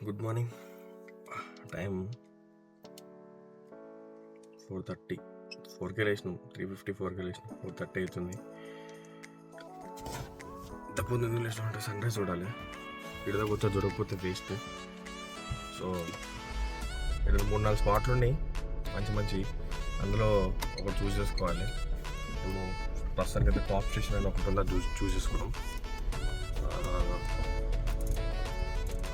Good morning. Time 4:30. 4కే లేచినాం. 3:54కే లేచినాం. 4:30 అవుతుంది. తప్పదు ఎందుకు లేచినాం అంటే సన్ రైజ్ చూడాలి. ఇడదా కూర్చో చూడకపోతే వేస్ట్. సో ఇక్కడ 3-4 స్పాట్లు ఉన్నాయి మంచి. అందులో ఒకటి చూస్ చేసుకోవాలి. మేము ప్రస్తుతానికి అయితే టాప్ స్టేషన్ అని ఒకటి ఉందా చూస్ చేసుకున్నాం.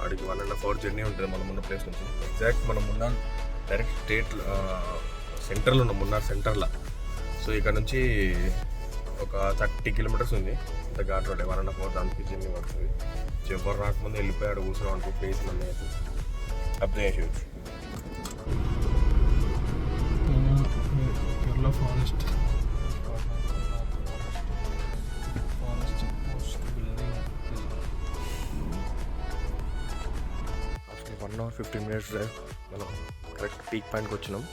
వాడికి 1.5 hour జర్నీ ఉంటుంది మనం ఉన్న ప్లేస్ నుంచి. ఎగ్జాక్ట్ మనం ఉన్న డైరెక్ట్ స్టేట్ సెంటర్లో ఉన్నాం, మున్నార్ సెంటర్లో. సో ఇక్కడ నుంచి ఒక 30 kilometers ఉంది. ఇంత ఘాట్ రోడ్ 1.5 hour దానికి జర్నీ పడుతుంది. ఎవరు రాకముందు వెళ్ళిపోయాడు కూర్చున్నాం అనుకో ప్లేస్ మన అబ్జర్వ్ చేయవచ్చు. Kerala forest 1 hour 15 minutes drive. మనం కరెక్ట్ పీక్ పాయింట్కి వచ్చినాం.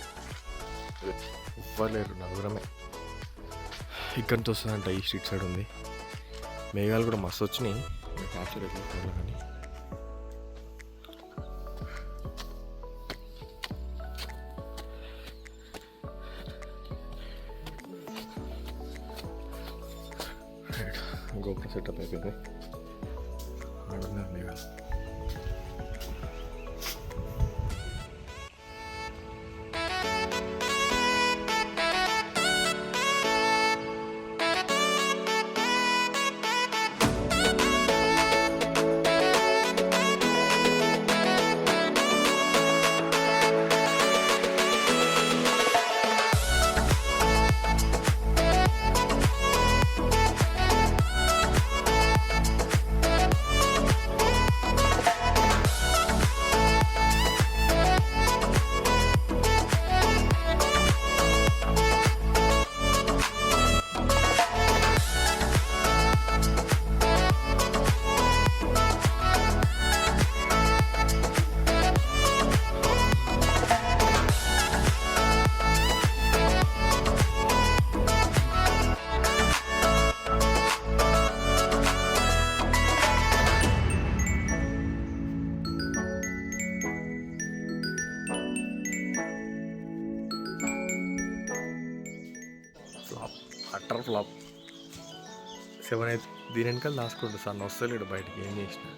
ఇవ్వలేరు నలుగురమే. ఇక్కడ నుంచి వస్తుందంట, ఈ స్ట్రీట్ సైడ్ ఉంది. మేఘాలు కూడా మస్తు వచ్చినాయి. క్యాప్చర్ ఎట్లా కానీ గోపురం సెటప్ అయిపోయింది. ఆడున్నారు మేఘాలు. అట్టర్ ఫ్లాప్ 7 అయితే దీని వెనకాల దాచుకుంటు సార్ వస్తలేడు బయటికి. ఏం చేసినా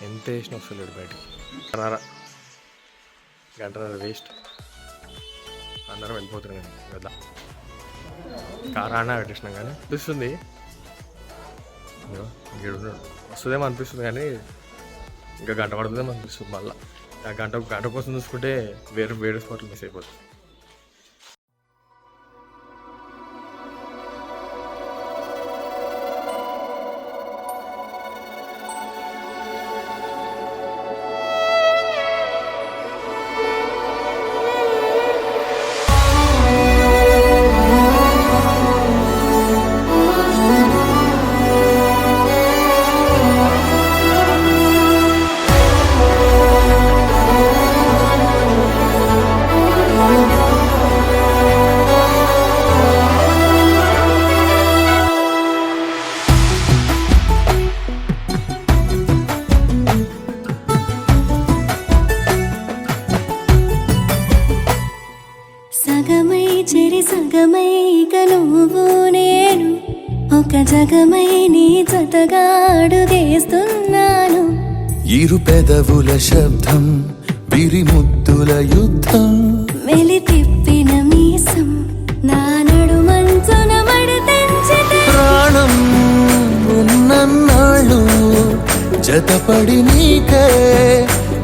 ఎంత వేసినా వస్తలేడు బయటికి. గంటన్నర వేస్ట్. అందరం వెళ్ళిపోతున్నాం కదా. కారాన పెట్టేసినాం కానీ అనిపిస్తుంది వస్తుందేమో అనిపిస్తుంది, కానీ ఇంకా గంట పడుతుందేమో అనిపిస్తుంది. మళ్ళీ ఆ గంట కోసం చూసుకుంటే వేరే స్పాట్లు మిస్ అయిపోతుంది. సగమై ఇక నువ్వు నేను ఒక జగమై నీ జతగా అడుగేస్తున్నాను. ఇరు పెదవుల శబ్దం, విరిముద్దుల యుద్ధం, మెలి తిప్పిన మీసం నా నడుమంచున మడతెంచితే ప్రాణం ఉన్నన్నాళ్ళు జతపడి నీకే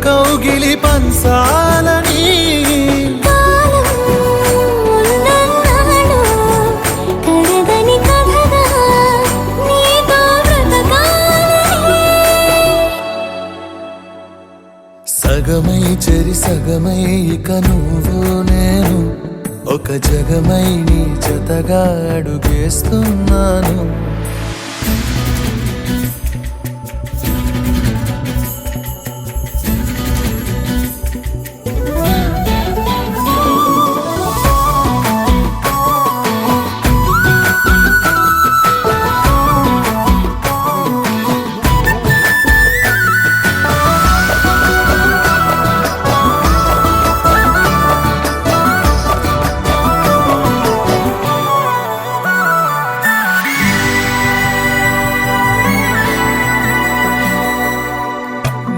కౌగిలి పంచాలని. సగమై చెరి సగమై ఇక నువ్వు నేను ఒక జగమై నీ జతగా అడుగేస్తున్నాను.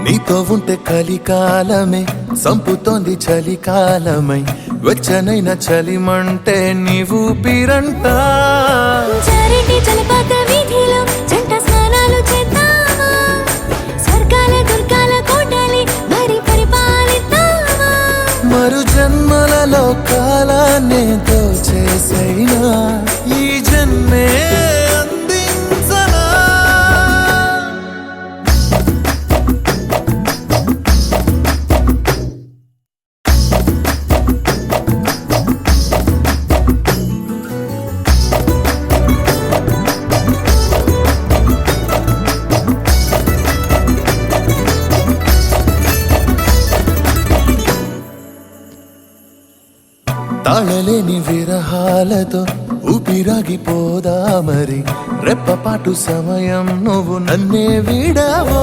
నీతో ఉంటే కలికాలమే సంపుతోంది చలికాలమై వెచ్చనైన చలిమంటే నీవు పిరంట చారిటి జలపాత వీధిలో జంట స్నానాలు చేద్దామా స్వర్గాల దుర్గాల కోటలి మరి పరిపాలిద్దామా మరు జన్మలలో కాలాన్నే దోచేసైనా ఈ జన్మే అందించనా తాళలేని విరహాలతో ఊపిరాగిపోదా మరి రెప్పపాటు సమయం నువ్వు నన్నే విడవో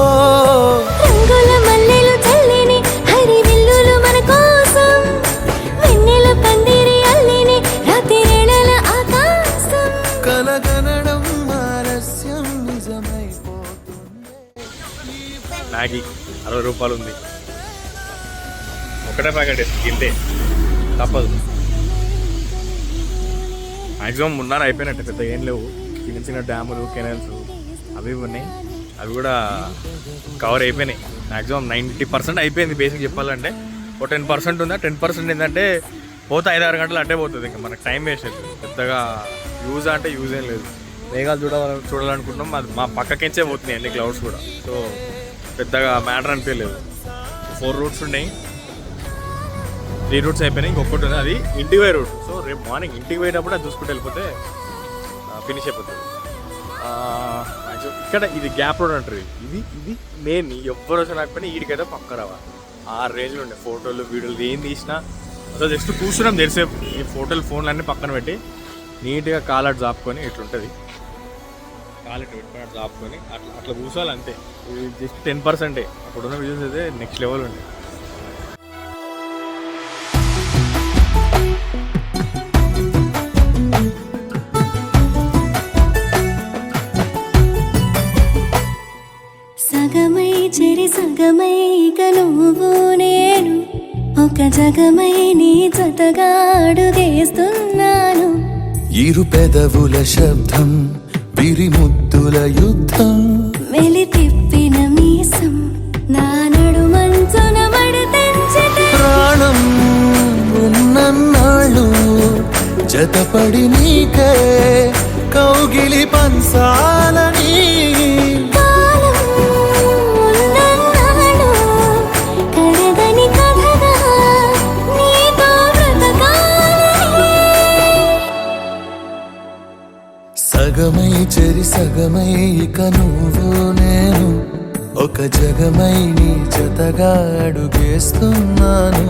రంగుల మల్లెలు చల్లిని హరి విల్లులు మన కోసం వెన్నెల పందిరి అల్లిని రాత్రిరేళల ఆకాశం కలగనడం ఆలస్యం నిజమైపోతుంది మ్యాగీ 60 రూపాయలు ఉంది, ఒకటే ప్యాకెట్ గింతే, తప్పదు. మ్యాక్సిమం మున్నార్ అయిపోయినట్టు, పెద్ద ఏం లేవు. చిన్న చిన్న డ్యాములు కెనాల్స్ అవి ఉన్నాయి, అవి కూడా కవర్ అయిపోయినాయి. మ్యాక్సిమం 90% అయిపోయింది. బేసిక్ చెప్పాలంటే ఒక 10% ఉందా. 10% ఏంటంటే పోతే 5-6 గంటలు అట్టే పోతుంది. ఇంకా మనకు టైం వేస్ట్ అవుతుంది. పెద్దగా యూజ్ అంటే యూజ్ ఏం లేదు. మేఘాలు చూడాలనుకుంటున్నాం, అది మా పక్కకించే పోతున్నాయి అన్ని క్లౌడ్స్ కూడా. సో పెద్దగా మ్యాటర్ అనిపించలేదు. 4 రూట్స్ ఉన్నాయి, 3 రూట్స్ అయిపోయినాయి, ఇంకొకటి ఉంది, అది ఇంటికి పోయే రూట్. సో రేపు మార్నింగ్ ఇంటికి పోయేటప్పుడు అది చూసుకుంటూ వెళ్ళిపోతే ఫినిష్ అయిపోతుంది. ఇక్కడ ఇది గ్యాప్ రోడ్ అంటారు. ఇది మెయిన్. ఎవ్వరు వచ్చినా రాకపోయినా వీడికైతే పక్క రావాలి. ఆ రేంజ్లో ఉండే ఫోటోలు వీడియోలు ఏం తీసినా అసలు జస్ట్ కూర్చున్నాం తెలిసేపు. ఈ ఫోటోలు ఫోన్లు అన్నీ పక్కన పెట్టి నీట్గా కాలట్ జాపుకొని ఇట్లుంటుంది. కాలట్ పెట్టుకొని అట్లా జాపుకొని అట్లా కూర్చోవాలి అంతే. ఇది జస్ట్ 10%. అప్పుడున్న వీడియోస్ అయితే నెక్స్ట్ లెవెల్ ఉండే. సగమై చెరి సగమై ఇక నువ్వు నేను ఒక జగమై నీ జతగా అడుగేస్తున్నాను. ఇరు పెదవుల శబ్దం పిరిముద్దుల యుద్ధం మెలి తిప్పిన మీసం నా నడుమంచున మడతెంచితే ప్రాణం ఉన్నన్నాళ్ళు జతపడి నీకే కౌగిలి పంచాలని కాలం ఉన్నన్నాడు కడగని కథగా నీతో బ్రతకాలని. సగమై చెరి సగమై ఇక నువ్వు నేను ఒక జగమై నీ జతగా అడుగేస్తున్నాను.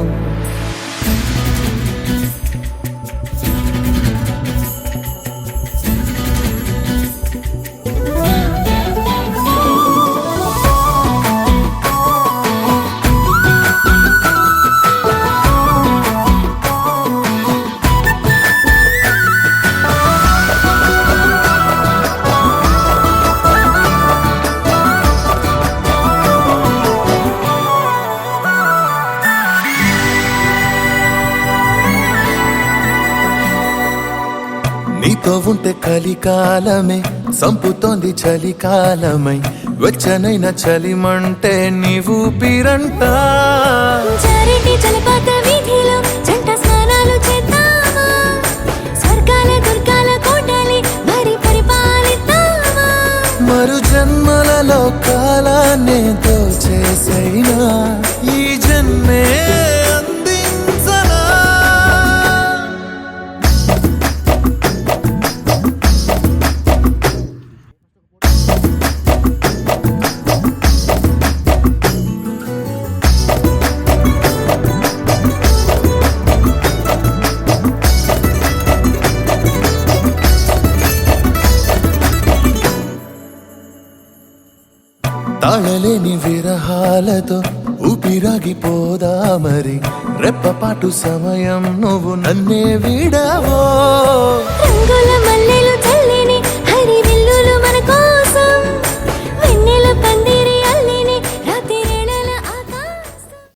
నీతో ఉంటే కలికాలమే సంపుతోంది చలికాలమై వెచ్చనైన చలిమంటే నీవు పిరంట చారిటి జలపాత వీధిలో జంట స్నానాలు చేద్దామా స్వర్గాల దుర్గాల కోటలి మరి పరిపాలిద్దామా మరు జన్మలలో కాలాన్నే దోచేసైనా ఈ జన్మే అందించనా తాళలేని విరహాలతో ఊపిరాగిపోదా మరి రెప్పపాటు సమయం నువ్వు నన్నే విడవో